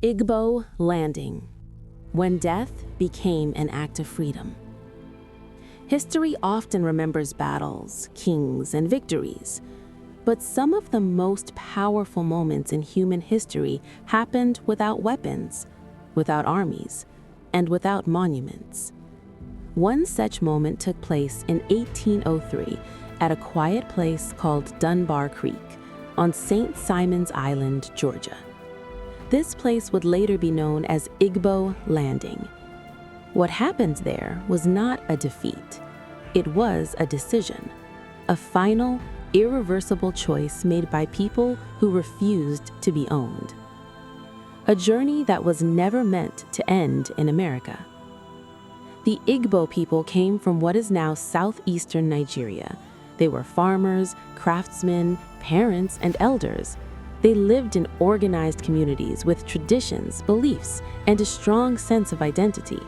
Igbo landing, when death became an act of freedom. History often remembers battles, kings, and victories, but some of the most powerful moments in human history happened without weapons, without armies, and without monuments. One such moment took place in 1803 at a quiet place called Dunbar Creek on St. Simon's Island, Georgia. This place would later be known as Igbo Landing. What happened there was not a defeat. It was a decision, a final, irreversible choice made by people who refused to be owned. A journey that was never meant to end in America. The Igbo people came from what is now southeastern Nigeria. They were farmers, craftsmen, parents, and elders. They lived in organized communities with traditions, beliefs, and a strong sense of identity.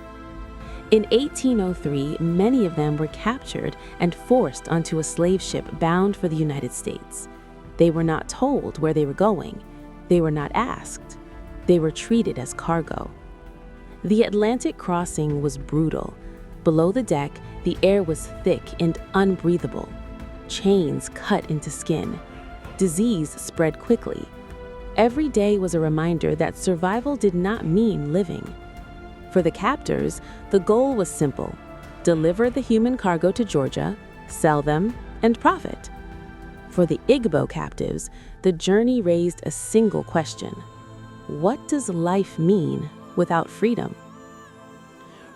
In 1803, many of them were captured and forced onto a slave ship bound for the United States. They were not told where they were going. They were not asked. They were treated as cargo. The Atlantic crossing was brutal. Below the deck, the air was thick and unbreathable. Chains cut into skin. Disease spread quickly. Every day was a reminder that survival did not mean living. For the captors, the goal was simple: deliver the human cargo to Georgia, sell them, and profit. For the Igbo captives, the journey raised a single question: what does life mean without freedom?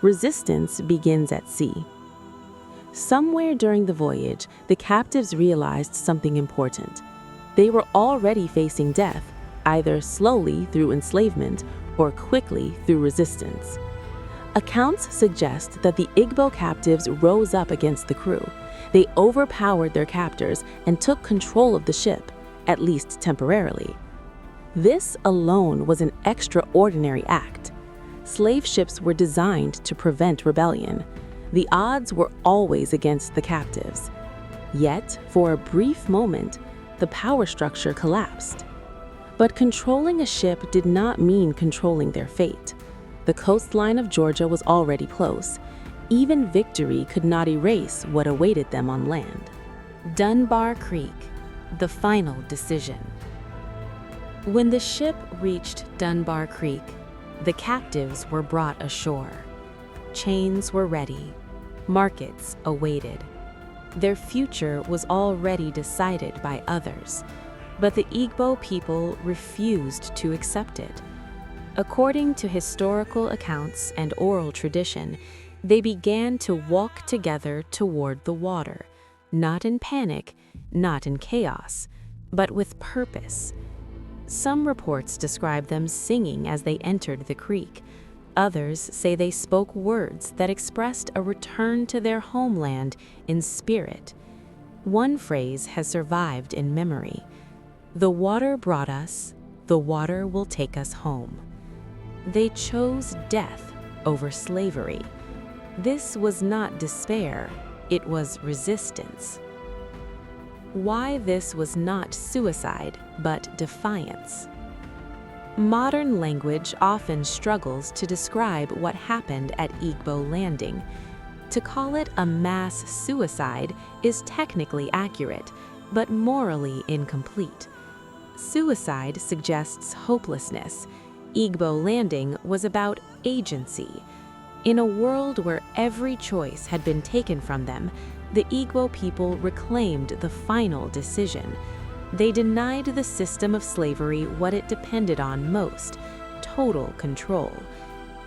Resistance begins at sea. Somewhere during the voyage, the captives realized something important. They were already facing death, either slowly through enslavement or quickly through resistance. Accounts suggest that the Igbo captives rose up against the crew. They overpowered their captors and took control of the ship, at least temporarily. This alone was an extraordinary act. Slave ships were designed to prevent rebellion. The odds were always against the captives. Yet, for a brief moment, the power structure collapsed. But controlling a ship did not mean controlling their fate. The coastline of Georgia was already close. Even victory could not erase what awaited them on land. Dunbar Creek, the final decision. When the ship reached Dunbar Creek, the captives were brought ashore. Chains were ready. Markets awaited. Their future was already decided by others, but the Igbo people refused to accept it. According to historical accounts and oral tradition, they began to walk together toward the water, not in panic, not in chaos, but with purpose. Some reports describe them singing as they entered the creek. Others say they spoke words that expressed a return to their homeland in spirit. One phrase has survived in memory: "The water brought us, the water will take us home." They chose death over slavery. This was not despair, it was resistance. Why this was not suicide, but defiance? Modern language often struggles to describe what happened at Igbo Landing. To call it a mass suicide is technically accurate, but morally incomplete. Suicide suggests hopelessness. Igbo Landing was about agency. In a world where every choice had been taken from them, the Igbo people reclaimed the final decision. They denied the system of slavery what it depended on most: total control.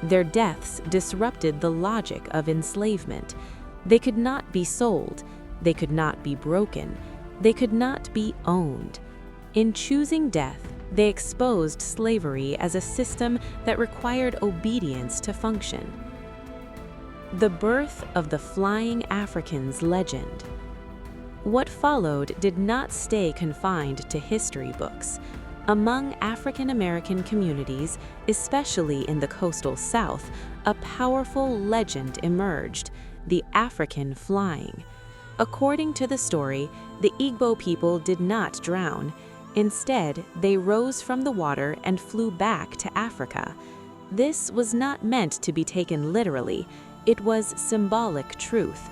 Their deaths disrupted the logic of enslavement. They could not be sold. They could not be broken. They could not be owned. In choosing death, they exposed slavery as a system that required obedience to function. The birth of the Flying Africans legend. What followed did not stay confined to history books. Among African American communities, especially in the coastal South, a powerful legend emerged: the African flying. According to the story, the Igbo people did not drown. Instead, they rose from the water and flew back to Africa. This was not meant to be taken literally, it was symbolic truth.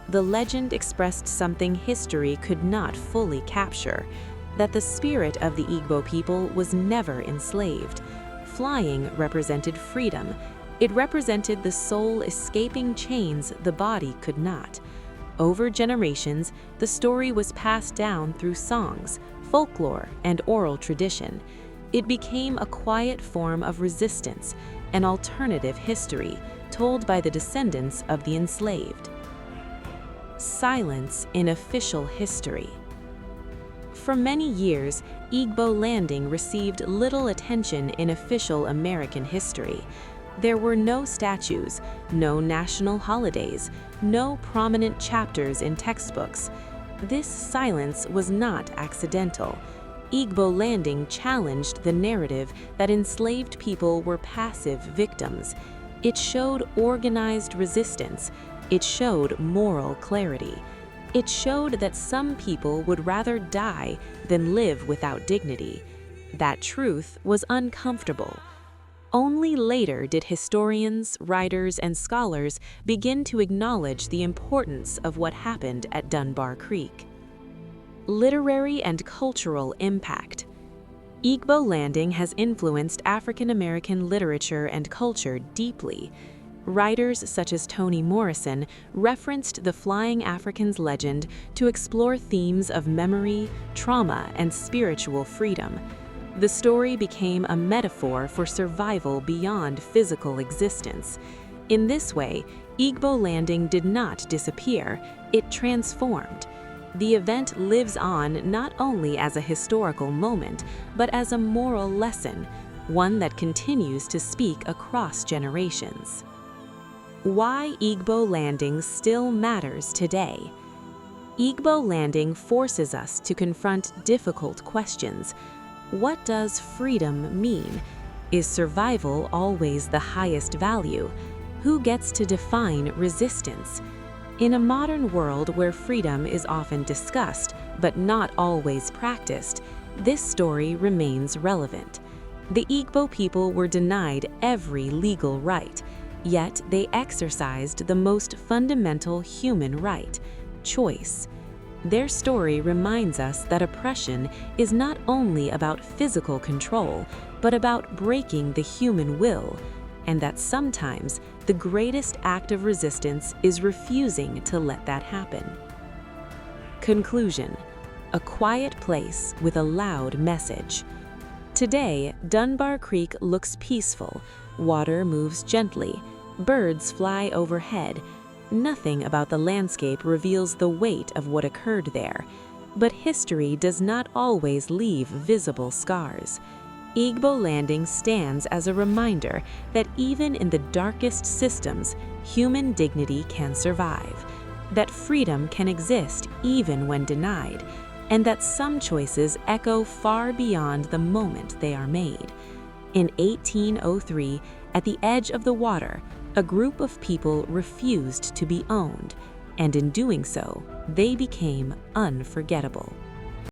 The legend expressed something history could not fully capture, that the spirit of the Igbo people was never enslaved. Flying represented freedom. It represented the soul escaping chains the body could not. Over generations, the story was passed down through songs, folklore, and oral tradition. It became a quiet form of resistance, an alternative history told by the descendants of the enslaved. Silence in official history. For many years, Igbo landing received little attention in official American history. There were no statues, no national holidays, no prominent chapters in textbooks. This silence was not accidental. Igbo landing challenged the narrative that enslaved people were passive victims. It showed organized resistance. It showed moral clarity. It showed that some people would rather die than live without dignity. That truth was uncomfortable. Only later did historians, writers, and scholars begin to acknowledge the importance of what happened at Dunbar Creek. Literary and cultural impact. Igbo landing has influenced African American literature and culture deeply. Writers such as Toni Morrison referenced the Flying Africans legend to explore themes of memory, trauma, and spiritual freedom. The story became a metaphor for survival beyond physical existence. In this way, Igbo landing did not disappear, it transformed. The event lives on not only as a historical moment, but as a moral lesson, one that continues to speak across generations. Why Igbo landing still matters today. Igbo landing forces us to confront difficult questions. What does freedom mean? Is survival always the highest value? Who gets to define resistance? In a modern world where freedom is often discussed, but not always practiced, this story remains relevant. The Igbo people were denied every legal right, yet they exercised the most fundamental human right, choice. Their story reminds us that oppression is not only about physical control, but about breaking the human will, and that sometimes the greatest act of resistance is refusing to let that happen. Conclusion: a quiet place with a loud message. Today, Dunbar Creek looks peaceful. Water moves gently. Birds fly overhead. Nothing about the landscape reveals the weight of what occurred there. But history does not always leave visible scars. Igbo landing stands as a reminder that even in the darkest systems, human dignity can survive, that freedom can exist even when denied, and that some choices echo far beyond the moment they are made. In 1803, at the edge of the water, a group of people refused to be owned, and in doing so, they became unforgettable.